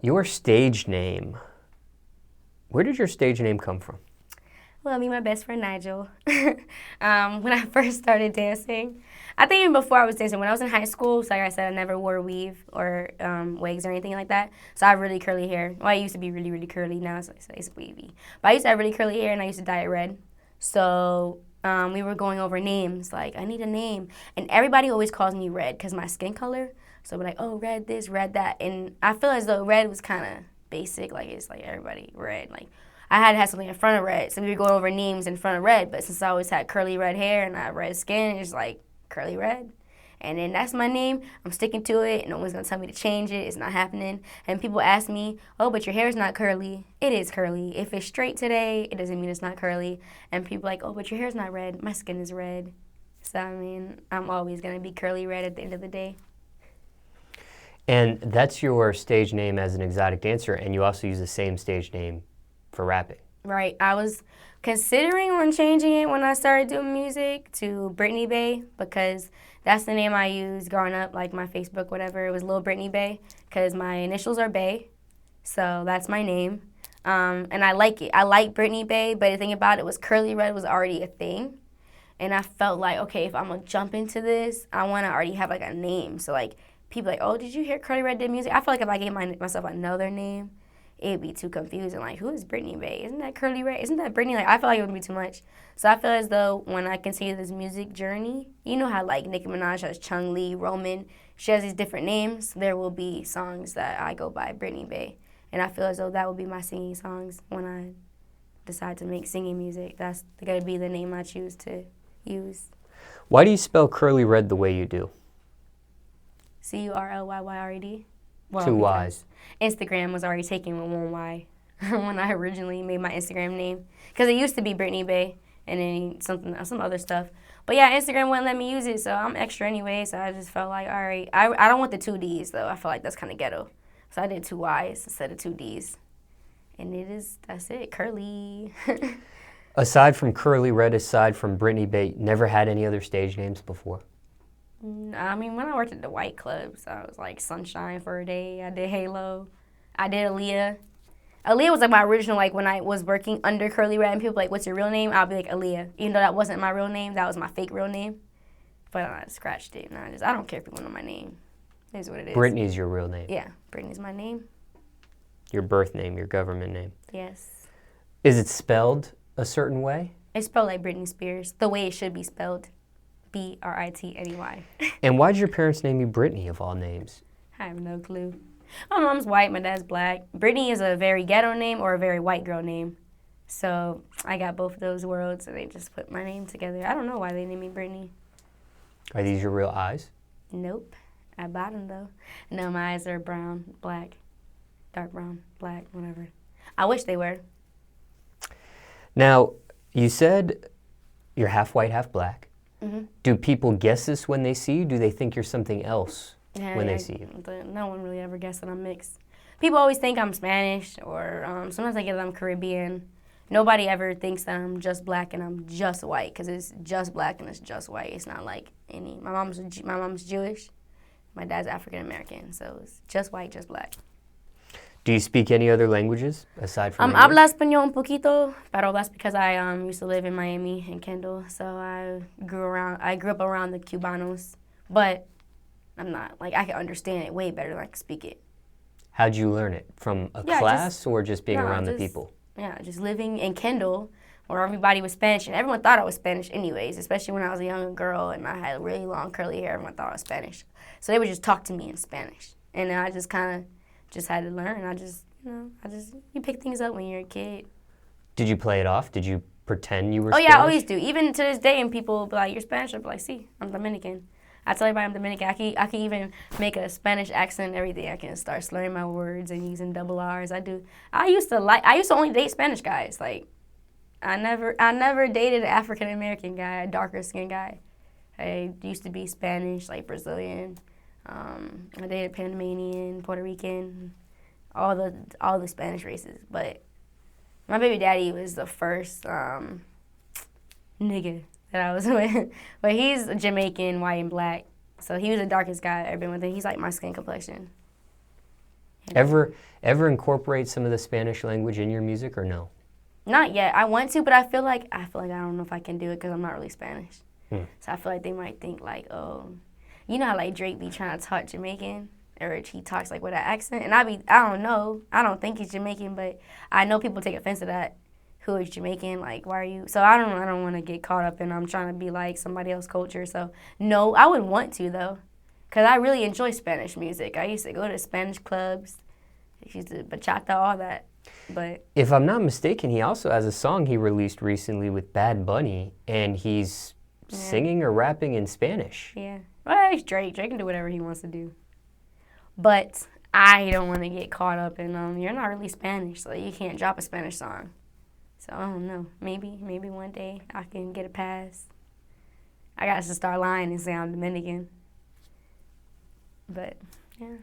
Your stage name. Where did your stage name come from? Well, me and my best friend Nigel. When I first started dancing, I think even before I was dancing, when I was in high school, so like I said, I never wore a weave or wigs or anything like that. So I have really curly hair. Well, I used to be really, really curly. Now it's wavy. But I used to have really curly hair, and I used to dye it red. So we were going over names, like, I need a name. And everybody always calls me Red because my skin color. So we're like, oh, Red this, Red that. And I feel as though Red was kind of basic. Like, it's like everybody Red. Like, I had to have something in front of Red. So we were going over names in front of Red. But since I always had curly red hair and I had red skin, it's like CurlyyRed. And then that's my name. I'm sticking to it. And no one's going to tell me to change it. It's not happening. And people ask me, oh, but your hair is not curly. It is curly. If it's straight today, it doesn't mean it's not curly. And people are like, oh, but your hair's not red. My skin is red. So, I mean, I'm always going to be CurlyyRed at the end of the day. And that's your stage name as an exotic dancer, and you also use the same stage name for rapping. Right. I was considering on changing it when I started doing music to Brittany Bay because that's the name I used growing up, like my Facebook, whatever. It was Lil Brittany Bay because my initials are Bay, so that's my name. And I like it. I like Brittany Bay, but the thing about it was CurlyyRed was already a thing. And I felt like, okay, if I'm going to jump into this, I want to already have, like, a name. So, like, people like, oh, did you hear CurlyyRed did music? I feel like if I gave myself another name, it'd be too confusing. Like, who is Brittany Bay? Isn't that CurlyyRed? Isn't that Brittany? Like, I feel like it would be too much. So I feel as though when I continue this music journey, you know how, like, Nicki Minaj has Chung Lee, Roman. She has these different names. There will be songs that I go by Brittany Bay. And I feel as though that will be my singing songs when I decide to make singing music. That's going to be the name I choose to use. Why do you spell CurlyyRed the way you do? CurlyyRed. Well, Two Y's. Instagram was already taken with one Y when I originally made my Instagram name. Because it used to be Brittany Bay and then some other stuff. But yeah, Instagram wouldn't let me use it, so I'm extra anyway. So I just felt like, all right. I don't want the two D's, though. I feel like that's kind of ghetto. So I did two Y's instead of two D's. And that's it, Curly. Aside from CurlyyRed, aside from Brittany Bay, never had any other stage names before? I mean, when I worked at the white clubs, I was like Sunshine for a day. I did Halo. I did Aaliyah. Aaliyah was like my original, like when I was working under CurlyyRed and people were like, what's your real name? I'll be like Aaliyah. Even though that wasn't my real name, that was my fake real name. But I scratched it. And I don't care if people know my name. It is what it is. Brittany's your real name? Yeah, Brittany's my name. Your birth name, your government name? Yes. Is it spelled a certain way? It's spelled like Britney Spears, the way it should be spelled. Britney. And why did your parents name you Brittany of all names? I have no clue. My mom's white, my dad's black. Brittany is a very ghetto name or a very white girl name. So I got both of those worlds, and they just put my name together. I don't know why they named me Brittany. Are these your real eyes? Nope. I bought them, though. No, my eyes are brown, black, dark brown, black, whatever. I wish they were. Now, you said you're half white, half black. Mm-hmm. Do people guess this when they see you? Do they think you're something else when they see you? No one really ever guessed that I'm mixed. People always think I'm Spanish, or sometimes I get that I'm Caribbean. Nobody ever thinks that I'm just black and I'm just white, because it's just black and it's just white. It's not like any. My mom's Jewish. My dad's African American, so it's just white, just black. Do you speak any other languages aside from English? Habla español un poquito, pero that's because I used to live in Miami and Kendall, so I grew up around the Cubanos, but I'm not, like, I can understand it way better than I can speak it. How'd you learn it? From a class or just being around the people? Yeah, just living in Kendall where everybody was Spanish, and everyone thought I was Spanish anyways, especially when I was a young girl and I had really long curly hair. Everyone thought I was Spanish. So they would just talk to me in Spanish, and I just kind of just had to learn. You pick things up when you're a kid. Did you play it off? Did you pretend you were Spanish? Oh, yeah, I always do. Even to this day, and people will be like, you're Spanish? I'll be like, see, I'm Dominican. I tell everybody I'm Dominican. I can even make a Spanish accent and everything. I can start slurring my words and using double R's. I used to only date Spanish guys. Like, I never dated an African American guy, a darker skinned guy. I used to be Spanish, like Brazilian. I dated Panamanian, Puerto Rican, all the Spanish races. But my baby daddy was the first nigga that I was with. But he's Jamaican, white, and black. So he was the darkest guy I've ever been with. And he's like my skin complexion. Ever incorporate some of the Spanish language in your music or no? Not yet. I want to, but I feel like I don't know if I can do it because I'm not really Spanish. So I feel like they might think like, oh, you know how like Drake be trying to talk Jamaican, or he talks like with an accent, and I don't know. I don't think he's Jamaican, but I know people take offense to that. Who is Jamaican? Like, why are you? So I don't want to get caught up in I'm trying to be like somebody else's culture. So no, I would want to though, because I really enjoy Spanish music. I used to go to Spanish clubs, used to bachata, all that. But if I'm not mistaken, he also has a song he released recently with Bad Bunny, and he's singing or rapping in Spanish. Yeah, well, it's Drake. Drake can do whatever he wants to do. But I don't want to get caught up in you're not really Spanish, so you can't drop a Spanish song. So I don't know. Maybe one day I can get a pass. I got to start lying and say I'm Dominican. But yeah.